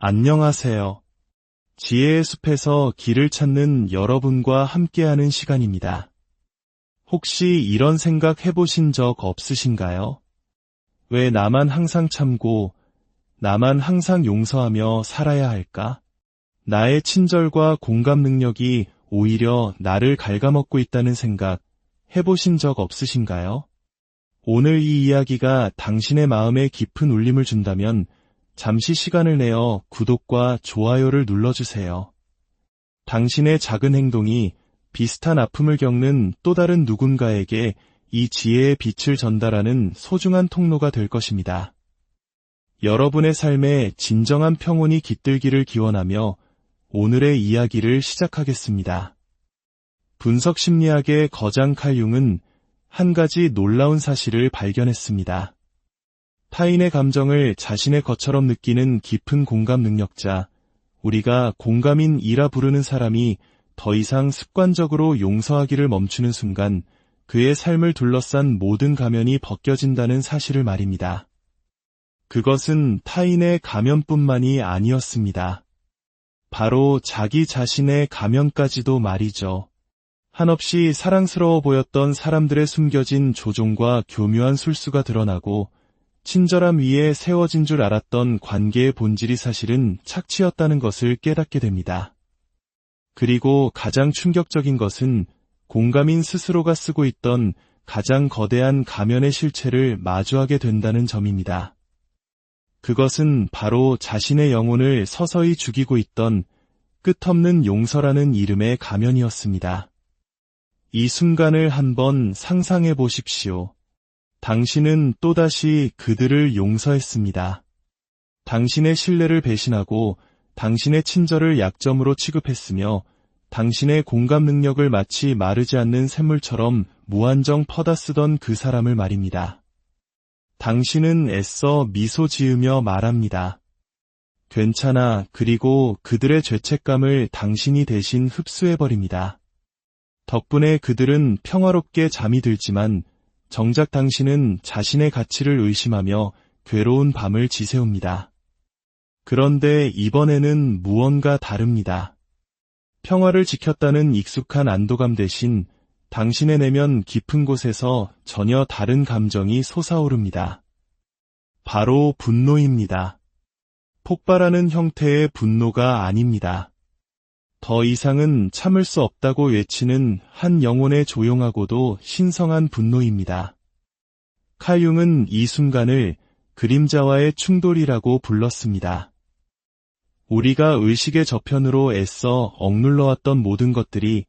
안녕하세요. 지혜의 숲에서 길을 찾는 여러분과 함께하는 시간입니다. 혹시 이런 생각 해보신 적 없으신가요? 왜 나만 항상 참고, 나만 항상 용서하며 살아야 할까? 나의 친절과 공감 능력이 오히려 나를 갉아먹고 있다는 생각 해보신 적 없으신가요? 오늘 이 이야기가 당신의 마음에 깊은 울림을 준다면 잠시 시간을 내어 구독과 좋아요를 눌러주세요. 당신의 작은 행동이 비슷한 아픔을 겪는 또 다른 누군가에게 이 지혜의 빛을 전달하는 소중한 통로가 될 것입니다. 여러분의 삶에 진정한 평온이 깃들기를 기원하며 오늘의 이야기를 시작하겠습니다. 분석 심리학의 거장 칼 융은 한 가지 놀라운 사실을 발견했습니다. 타인의 감정을 자신의 것처럼 느끼는 깊은 공감 능력자, 우리가 공감인이라 부르는 사람이 더 이상 습관적으로 용서하기를 멈추는 순간 그의 삶을 둘러싼 모든 가면이 벗겨진다는 사실을 말입니다. 그것은 타인의 가면뿐만이 아니었습니다. 바로 자기 자신의 가면까지도 말이죠. 한없이 사랑스러워 보였던 사람들의 숨겨진 조종과 교묘한 술수가 드러나고 친절함 위에 세워진 줄 알았던 관계의 본질이 사실은 착취였다는 것을 깨닫게 됩니다. 그리고 가장 충격적인 것은 공감인 스스로가 쓰고 있던 가장 거대한 가면의 실체를 마주하게 된다는 점입니다. 그것은 바로 자신의 영혼을 서서히 죽이고 있던 끝없는 용서라는 이름의 가면이었습니다. 이 순간을 한번 상상해 보십시오. 당신은 또다시 그들을 용서했습니다. 당신의 신뢰를 배신하고 당신의 친절을 약점으로 취급했으며 당신의 공감 능력을 마치 마르지 않는 샘물처럼 무한정 퍼다 쓰던 그 사람을 말입니다. 당신은 애써 미소 지으며 말합니다. 괜찮아. 그리고 그들의 죄책감을 당신이 대신 흡수해버립니다. 덕분에 그들은 평화롭게 잠이 들지만 정작 당신은 자신의 가치를 의심하며 괴로운 밤을 지새웁니다. 그런데 이번에는 무언가 다릅니다. 평화를 지켰다는 익숙한 안도감 대신 당신의 내면 깊은 곳에서 전혀 다른 감정이 솟아오릅니다. 바로 분노입니다. 폭발하는 형태의 분노가 아닙니다. 더 이상은 참을 수 없다고 외치는 한 영혼의 조용하고도 신성한 분노입니다. 칼 융은 이 순간을 그림자와의 충돌이라고 불렀습니다. 우리가 의식의 저편으로 애써 억눌러왔던 모든 것들이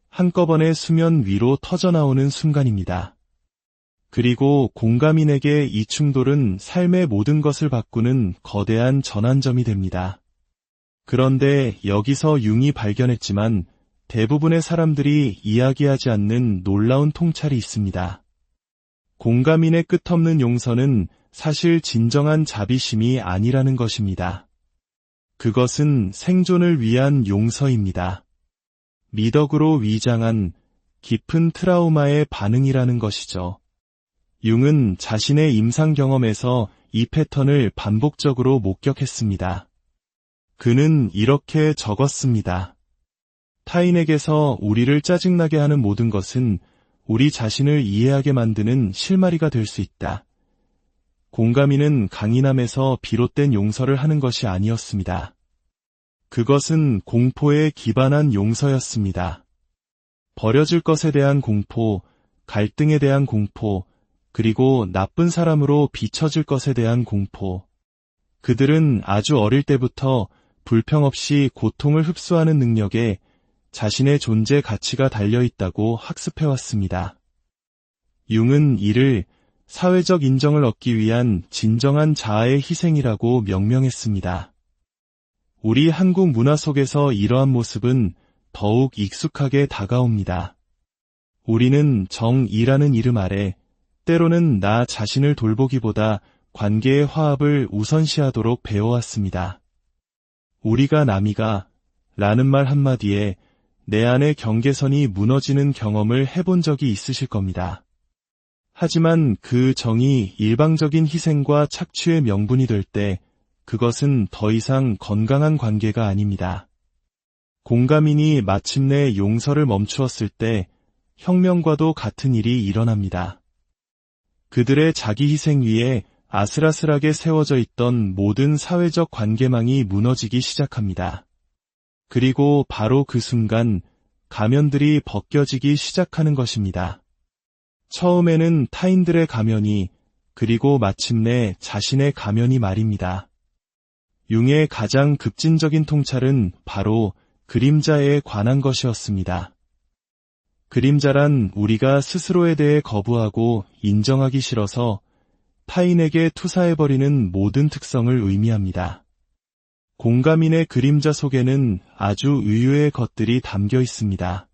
한꺼번에 수면 위로 터져나오는 순간입니다. 그리고 공감인에게 이 충돌은 삶의 모든 것을 바꾸는 거대한 전환점이 됩니다. 그런데 여기서 융이 발견했지만 대부분의 사람들이 이야기하지 않는 놀라운 통찰이 있습니다. 공감인의 끝없는 용서는 사실 진정한 자비심이 아니라는 것입니다. 그것은 생존을 위한 용서입니다. 미덕으로 위장한 깊은 트라우마의 반응이라는 것이죠. 융은 자신의 임상 경험에서 이 패턴을 반복적으로 목격했습니다. 그는 이렇게 적었습니다. 타인에게서 우리를 짜증나게 하는 모든 것은 우리 자신을 이해하게 만드는 실마리가 될 수 있다. 공감인은 강인함에서 비롯된 용서를 하는 것이 아니었습니다. 그것은 공포에 기반한 용서였습니다. 버려질 것에 대한 공포, 갈등에 대한 공포, 그리고 나쁜 사람으로 비춰질 것에 대한 공포. 그들은 아주 어릴 때부터 불평 없이 고통을 흡수하는 능력에 자신의 존재 가치가 달려있다고 학습해왔습니다. 융은 이를 사회적 인정을 얻기 위한 진정한 자아의 희생이라고 명명했습니다. 우리 한국 문화 속에서 이러한 모습은 더욱 익숙하게 다가옵니다. 우리는 정의라는 이름 아래 때로는 나 자신을 돌보기보다 관계의 화합을 우선시하도록 배워왔습니다. 우리가 남이가 라는 말 한마디에 내 안의 경계선이 무너지는 경험을 해본 적이 있으실 겁니다. 하지만 그 정이 일방적인 희생과 착취의 명분이 될 때 그것은 더 이상 건강한 관계가 아닙니다. 공감인이 마침내 용서를 멈추었을 때 혁명과도 같은 일이 일어납니다. 그들의 자기 희생 위에 아슬아슬하게 세워져 있던 모든 사회적 관계망이 무너지기 시작합니다. 그리고 바로 그 순간 가면들이 벗겨지기 시작하는 것입니다. 처음에는 타인들의 가면이, 그리고 마침내 자신의 가면이 말입니다. 융의 가장 급진적인 통찰은 바로 그림자에 관한 것이었습니다. 그림자란 우리가 스스로에 대해 거부하고 인정하기 싫어서 타인에게 투사해버리는 모든 특성을 의미합니다. 공감인의 그림자 속에는 아주 의외의 것들이 담겨 있습니다.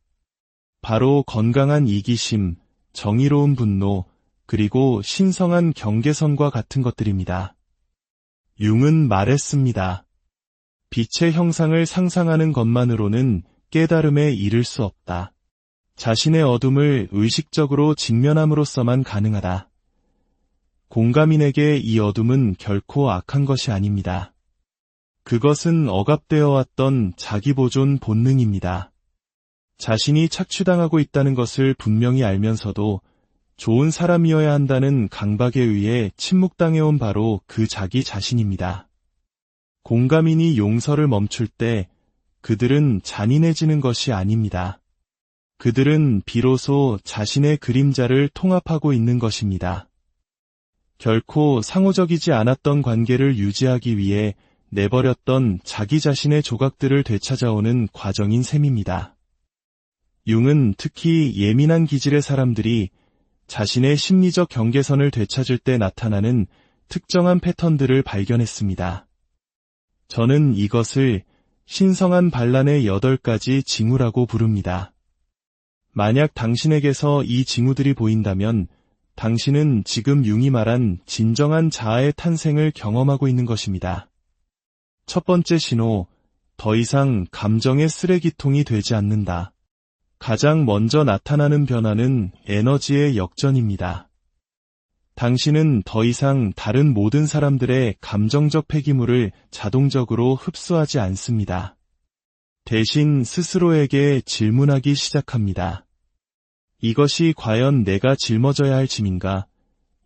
바로 건강한 이기심, 정의로운 분노, 그리고 신성한 경계선과 같은 것들입니다. 융은 말했습니다. 빛의 형상을 상상하는 것만으로는 깨달음에 이를 수 없다. 자신의 어둠을 의식적으로 직면함으로써만 가능하다. 공감인에게 이 어둠은 결코 악한 것이 아닙니다. 그것은 억압되어 왔던 자기보존 본능입니다. 자신이 착취당하고 있다는 것을 분명히 알면서도 좋은 사람이어야 한다는 강박에 의해 침묵당해온 바로 그 자기 자신입니다. 공감인이 용서를 멈출 때 그들은 잔인해지는 것이 아닙니다. 그들은 비로소 자신의 그림자를 통합하고 있는 것입니다. 결코 상호적이지 않았던 관계를 유지하기 위해 내버렸던 자기 자신의 조각들을 되찾아오는 과정인 셈입니다. 융은 특히 예민한 기질의 사람들이 자신의 심리적 경계선을 되찾을 때 나타나는 특정한 패턴들을 발견했습니다. 저는 이것을 신성한 반란의 8가지 징후라고 부릅니다. 만약 당신에게서 이 징후들이 보인다면 당신은 지금 융이 말한 진정한 자아의 탄생을 경험하고 있는 것입니다. 첫 번째 신호, 더 이상 감정의 쓰레기통이 되지 않는다. 가장 먼저 나타나는 변화는 에너지의 역전입니다. 당신은 더 이상 다른 모든 사람들의 감정적 폐기물을 자동적으로 흡수하지 않습니다. 대신 스스로에게 질문하기 시작합니다. 이것이 과연 내가 짊어져야 할 짐인가?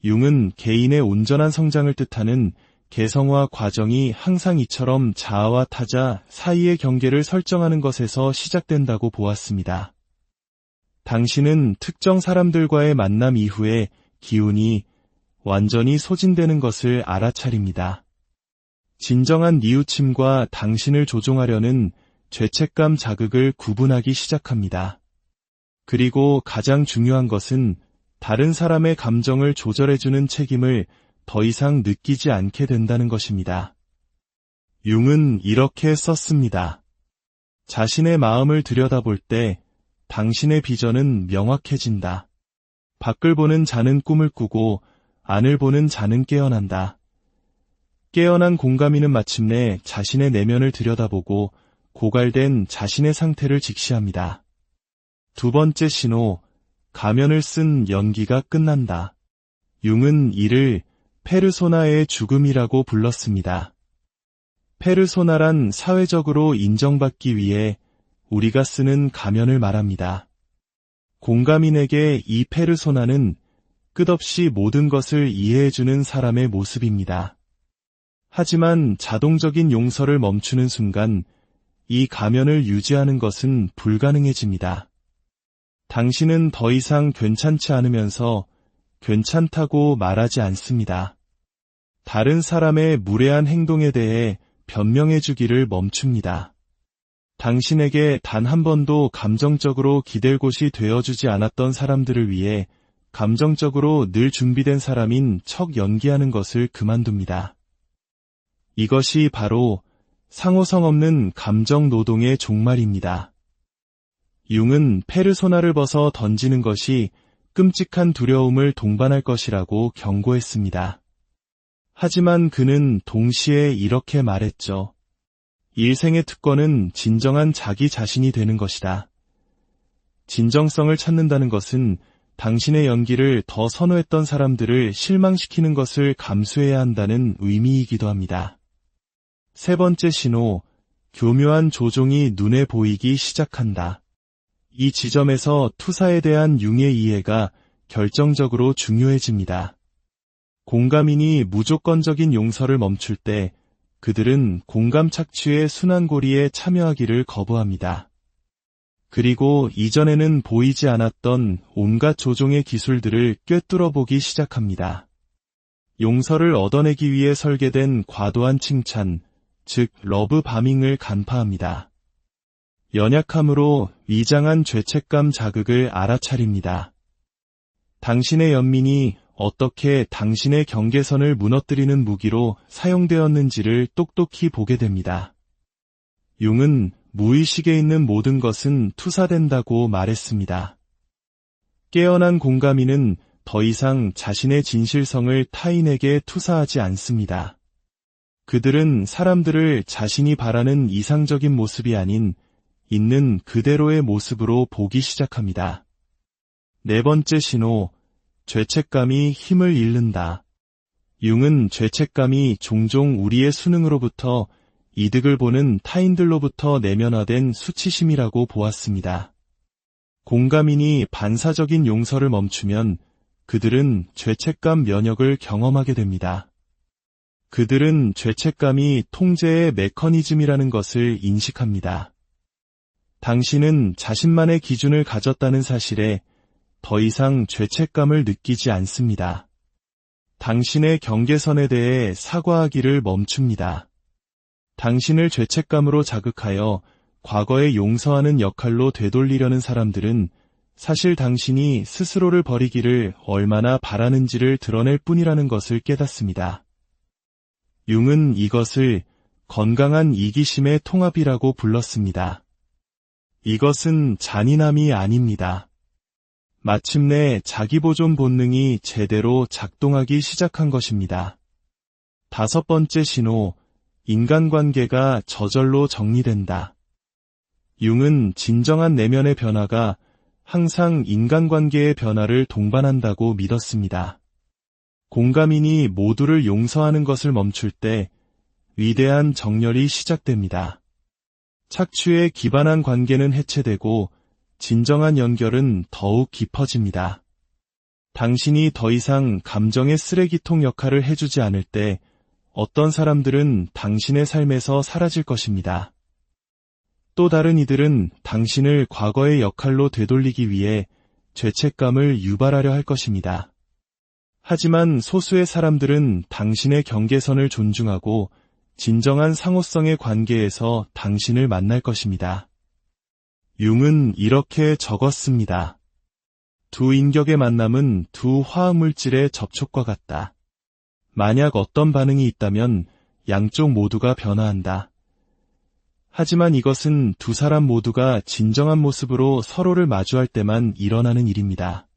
융은 개인의 온전한 성장을 뜻하는 개성화 과정이 항상 이처럼 자아와 타자 사이의 경계를 설정하는 것에서 시작된다고 보았습니다. 당신은 특정 사람들과의 만남 이후에 기운이 완전히 소진되는 것을 알아차립니다. 진정한 뉘우침과 당신을 조종하려는 죄책감 자극을 구분하기 시작합니다. 그리고 가장 중요한 것은 다른 사람의 감정을 조절해주는 책임을 더 이상 느끼지 않게 된다는 것입니다. 융은 이렇게 썼습니다. 자신의 마음을 들여다볼 때 당신의 비전은 명확해진다. 밖을 보는 자는 꿈을 꾸고 안을 보는 자는 깨어난다. 깨어난 공감인은 마침내 자신의 내면을 들여다보고 고갈된 자신의 상태를 직시합니다. 두 번째 신호, 가면을 쓴 연기가 끝난다. 융은 이를 페르소나의 죽음이라고 불렀습니다. 페르소나란 사회적으로 인정받기 위해 우리가 쓰는 가면을 말합니다. 공감인에게 이 페르소나는 끝없이 모든 것을 이해해주는 사람의 모습입니다. 하지만 자동적인 용서를 멈추는 순간 이 가면을 유지하는 것은 불가능해집니다. 당신은 더 이상 괜찮지 않으면서 괜찮다고 말하지 않습니다. 다른 사람의 무례한 행동에 대해 변명해주기를 멈춥니다. 당신에게 단 한 번도 감정적으로 기댈 곳이 되어주지 않았던 사람들을 위해 감정적으로 늘 준비된 사람인 척 연기하는 것을 그만둡니다. 이것이 바로 상호성 없는 감정 노동의 종말입니다. 융은 페르소나를 벗어 던지는 것이 끔찍한 두려움을 동반할 것이라고 경고했습니다. 하지만 그는 동시에 이렇게 말했죠. 일생의 특권은 진정한 자기 자신이 되는 것이다. 진정성을 찾는다는 것은 당신의 연기를 더 선호했던 사람들을 실망시키는 것을 감수해야 한다는 의미이기도 합니다. 세 번째 신호, 교묘한 조종이 눈에 보이기 시작한다. 이 지점에서 투사에 대한 융의 이해가 결정적으로 중요해집니다. 공감인이 무조건적인 용서를 멈출 때 그들은 공감 착취의 순환고리에 참여하기를 거부합니다. 그리고 이전에는 보이지 않았던 온갖 조종의 기술들을 꿰뚫어 보기 시작합니다. 용서를 얻어내기 위해 설계된 과도한 칭찬, 즉 러브 바밍을 간파합니다. 연약함으로 위장한 죄책감 자극을 알아차립니다. 당신의 연민이 어떻게 당신의 경계선을 무너뜨리는 무기로 사용되었는지를 똑똑히 보게 됩니다. 융은 무의식에 있는 모든 것은 투사된다고 말했습니다. 깨어난 공감인은 더 이상 자신의 진실성을 타인에게 투사하지 않습니다. 그들은 사람들을 자신이 바라는 이상적인 모습이 아닌 있는 그대로의 모습으로 보기 시작합니다. 네 번째 신호, 죄책감이 힘을 잃는다. 융은 죄책감이 종종 우리의 수능으로부터 이득을 보는 타인들로부터 내면화된 수치심이라고 보았습니다. 공감인이 반사적인 용서를 멈추면 그들은 죄책감 면역을 경험하게 됩니다. 그들은 죄책감이 통제의 메커니즘이라는 것을 인식합니다. 당신은 자신만의 기준을 가졌다는 사실에 더 이상 죄책감을 느끼지 않습니다. 당신의 경계선에 대해 사과하기를 멈춥니다. 당신을 죄책감으로 자극하여 과거에 용서하는 역할로 되돌리려는 사람들은 사실 당신이 스스로를 버리기를 얼마나 바라는지를 드러낼 뿐이라는 것을 깨닫습니다. 융은 이것을 건강한 이기심의 통합이라고 불렀습니다. 이것은 잔인함이 아닙니다. 마침내 자기보존 본능이 제대로 작동하기 시작한 것입니다. 다섯 번째 신호, 인간관계가 저절로 정리된다. 융은 진정한 내면의 변화가 항상 인간관계의 변화를 동반한다고 믿었습니다. 공감인이 모두를 용서하는 것을 멈출 때 위대한 정렬이 시작됩니다. 착취에 기반한 관계는 해체되고 진정한 연결은 더욱 깊어집니다. 당신이 더 이상 감정의 쓰레기통 역할을 해주지 않을 때 어떤 사람들은 당신의 삶에서 사라질 것입니다. 또 다른 이들은 당신을 과거의 역할로 되돌리기 위해 죄책감을 유발하려 할 것입니다. 하지만 소수의 사람들은 당신의 경계선을 존중하고 진정한 상호성의 관계에서 당신을 만날 것입니다. 융은 이렇게 적었습니다. 두 인격의 만남은 두 화학물질의 접촉과 같다. 만약 어떤 반응이 있다면 양쪽 모두가 변화한다. 하지만 이것은 두 사람 모두가 진정한 모습으로 서로를 마주할 때만 일어나는 일입니다.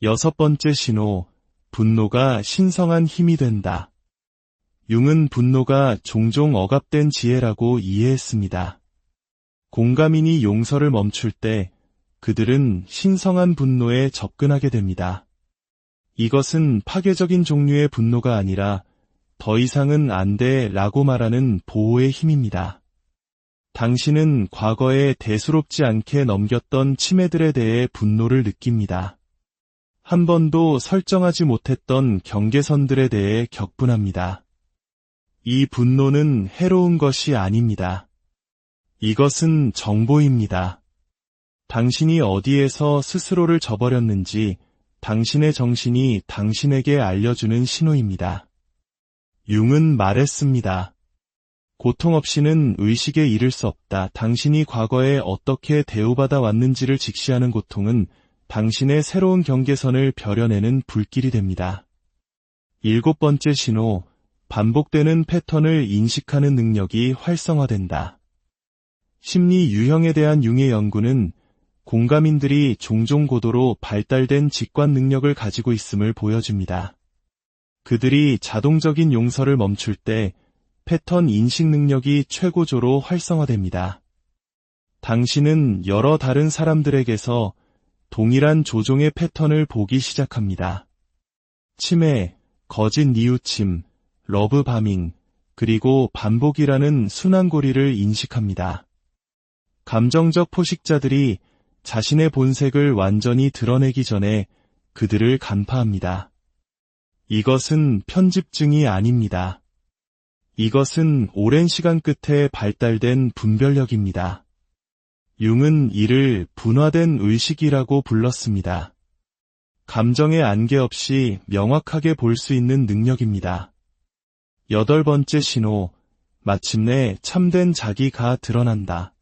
여섯 번째 신호, 분노가 신성한 힘이 된다. 융은 분노가 종종 억압된 지혜라고 이해했습니다. 공감인이 용서를 멈출 때 그들은 신성한 분노에 접근하게 됩니다. 이것은 파괴적인 종류의 분노가 아니라 더 이상은 안 돼라고 말하는 보호의 힘입니다. 당신은 과거에 대수롭지 않게 넘겼던 침해들에 대해 분노를 느낍니다. 한 번도 설정하지 못했던 경계선들에 대해 격분합니다. 이 분노는 해로운 것이 아닙니다. 이것은 정보입니다. 당신이 어디에서 스스로를 저버렸는지 당신의 정신이 당신에게 알려주는 신호입니다. 융은 말했습니다. 고통 없이는 의식에 이를 수 없다. 당신이 과거에 어떻게 대우받아 왔는지를 직시하는 고통은 당신의 새로운 경계선을 벼려내는 불길이 됩니다. 일곱 번째 신호, 반복되는 패턴을 인식하는 능력이 활성화된다. 심리 유형에 대한 융의 연구는 공감인들이 종종 고도로 발달된 직관 능력을 가지고 있음을 보여줍니다. 그들이 자동적인 용서를 멈출 때 패턴 인식 능력이 최고조로 활성화됩니다. 당신은 여러 다른 사람들에게서 동일한 조종의 패턴을 보기 시작합니다. 침해, 거짓 뉘우침, 러브 바밍, 그리고 반복이라는 순환고리를 인식합니다. 감정적 포식자들이 자신의 본색을 완전히 드러내기 전에 그들을 간파합니다. 이것은 편집증이 아닙니다. 이것은 오랜 시간 끝에 발달된 분별력입니다. 융은 이를 분화된 의식이라고 불렀습니다. 감정의 안개 없이 명확하게 볼 수 있는 능력입니다. 8번째 신호, 마침내 참된 자기가 드러난다.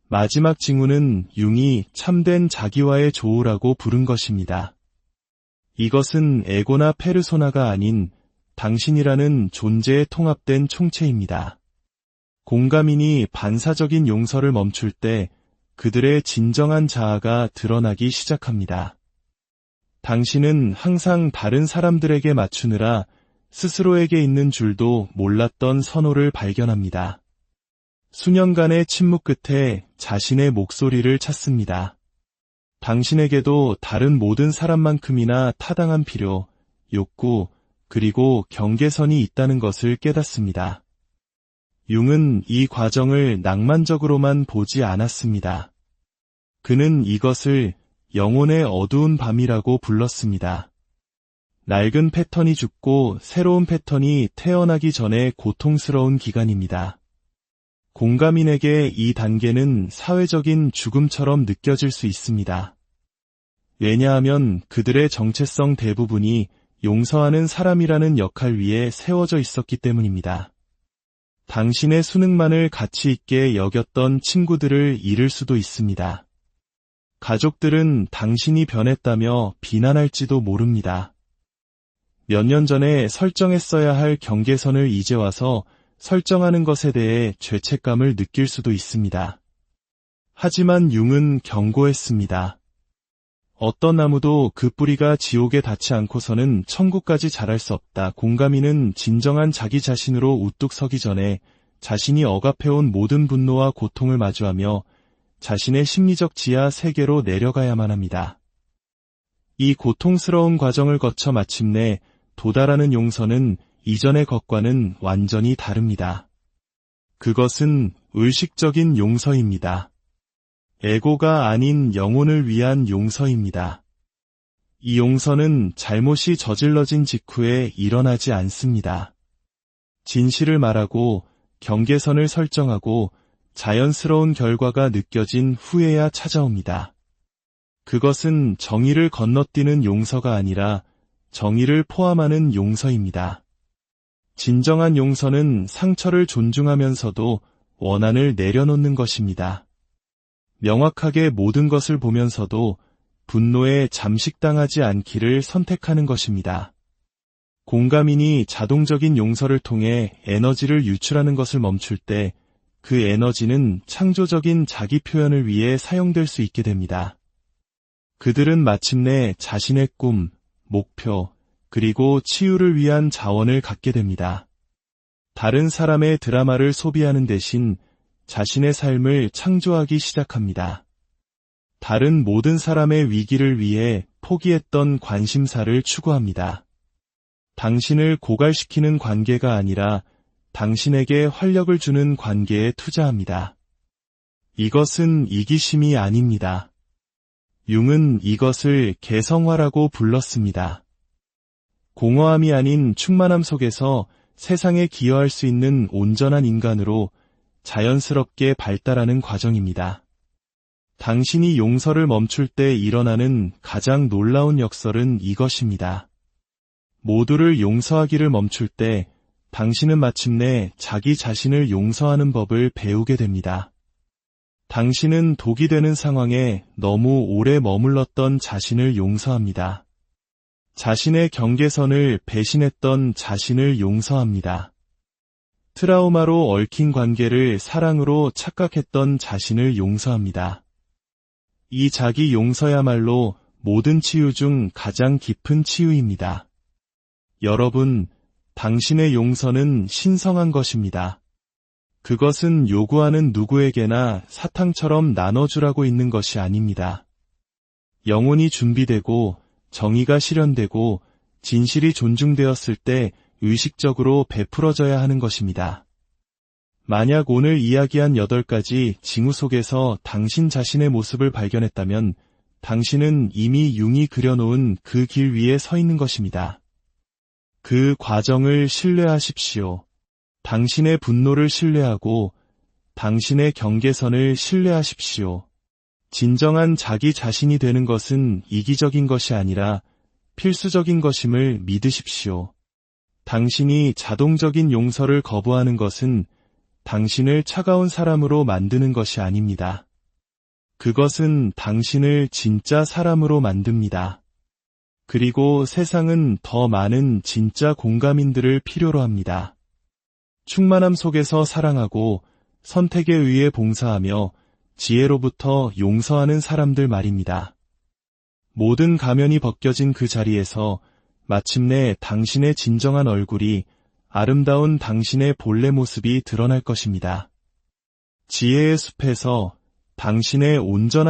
마지막 징후는 융이 참된 자기와의 조우라고 부른 것입니다. 이것은 에고나 페르소나가 아닌 당신이라는 존재에 통합된 총체입니다. 공감인이 반사적인 용서를 멈출 때 그들의 진정한 자아가 드러나기 시작합니다. 당신은 항상 다른 사람들에게 맞추느라 스스로에게 있는 줄도 몰랐던 선호를 발견합니다. 수년간의 침묵 끝에 자신의 목소리를 찾습니다. 당신에게도 다른 모든 사람만큼이나 타당한 필요, 욕구, 그리고 경계선이 있다는 것을 깨닫습니다. 융은 이 과정을 낭만적으로만 보지 않았습니다. 그는 이것을 영혼의 어두운 밤이라고 불렀습니다. 낡은 패턴이 죽고 새로운 패턴이 태어나기 전에 고통스러운 기간입니다. 공감인에게 이 단계는 사회적인 죽음처럼 느껴질 수 있습니다. 왜냐하면 그들의 정체성 대부분이 용서하는 사람이라는 역할 위에 세워져 있었기 때문입니다. 당신의 수능만을 가치 있게 여겼던 친구들을 잃을 수도 있습니다. 가족들은 당신이 변했다며 비난할지도 모릅니다. 몇 년 전에 설정했어야 할 경계선을 이제 와서 설정하는 것에 대해 죄책감을 느낄 수도 있습니다. 하지만 융은 경고했습니다. 어떤 나무도 그 뿌리가 지옥에 닿지 않고서는 천국까지 자랄 수 없다. 공감인은 진정한 자기 자신으로 우뚝 서기 전에 자신이 억압해온 모든 분노와 고통을 마주하며 자신의 심리적 지하 세계로 내려가야만 합니다. 이 고통스러운 과정을 거쳐 마침내 도달하는 용서는 이전의 것과는 완전히 다릅니다. 그것은 의식적인 용서입니다. 에고가 아닌 영혼을 위한 용서입니다. 이 용서는 잘못이 저질러진 직후에 일어나지 않습니다. 진실을 말하고 경계선을 설정하고 자연스러운 결과가 느껴진 후에야 찾아옵니다. 그것은 정의를 건너뛰는 용서가 아니라 정의를 포함하는 용서입니다. 진정한 용서는 상처를 존중하면서도 원한을 내려놓는 것입니다. 명확하게 모든 것을 보면서도 분노에 잠식당하지 않기를 선택하는 것입니다. 공감인이 자동적인 용서를 통해 에너지를 유출하는 것을 멈출 때 그 에너지는 창조적인 자기 표현을 위해 사용될 수 있게 됩니다. 그들은 마침내 자신의 꿈, 목표, 그리고 치유를 위한 자원을 갖게 됩니다. 다른 사람의 드라마를 소비하는 대신 자신의 삶을 창조하기 시작합니다. 다른 모든 사람의 위기를 위해 포기했던 관심사를 추구합니다. 당신을 고갈시키는 관계가 아니라 당신에게 활력을 주는 관계에 투자합니다. 이것은 이기심이 아닙니다. 융은 이것을 개성화라고 불렀습니다. 공허함이 아닌 충만함 속에서 세상에 기여할 수 있는 온전한 인간으로 자연스럽게 발달하는 과정입니다. 당신이 용서를 멈출 때 일어나는 가장 놀라운 역설은 이것입니다. 모두를 용서하기를 멈출 때 당신은 마침내 자기 자신을 용서하는 법을 배우게 됩니다. 당신은 독이 되는 상황에 너무 오래 머물렀던 자신을 용서합니다. 자신의 경계선을 배신했던 자신을 용서합니다. 트라우마로 얽힌 관계를 사랑으로 착각했던 자신을 용서합니다. 이 자기 용서야말로 모든 치유 중 가장 깊은 치유입니다. 여러분, 당신의 용서는 신성한 것입니다. 그것은 요구하는 누구에게나 사탕처럼 나눠주라고 있는 것이 아닙니다. 영혼이 준비되고 정의가 실현되고 진실이 존중되었을 때 의식적으로 베풀어져야 하는 것입니다. 만약 오늘 이야기한 8가지 징후 속에서 당신 자신의 모습을 발견했다면 당신은 이미 융이 그려놓은 그 길 위에 서 있는 것입니다. 그 과정을 신뢰하십시오. 당신의 분노를 신뢰하고 당신의 경계선을 신뢰하십시오. 진정한 자기 자신이 되는 것은 이기적인 것이 아니라 필수적인 것임을 믿으십시오. 당신이 자동적인 용서를 거부하는 것은 당신을 차가운 사람으로 만드는 것이 아닙니다. 그것은 당신을 진짜 사람으로 만듭니다. 그리고 세상은 더 많은 진짜 공감인들을 필요로 합니다. 충만함 속에서 사랑하고 선택에 의해 봉사하며 지혜로부터 용서하는 사람들 말입니다. 모든 가면이 벗겨진 그 자리에서 마침내 당신의 진정한 얼굴이 아름다운 당신의 본래 모습이 드러날 것입니다. 지혜의 숲에서 당신의 온전한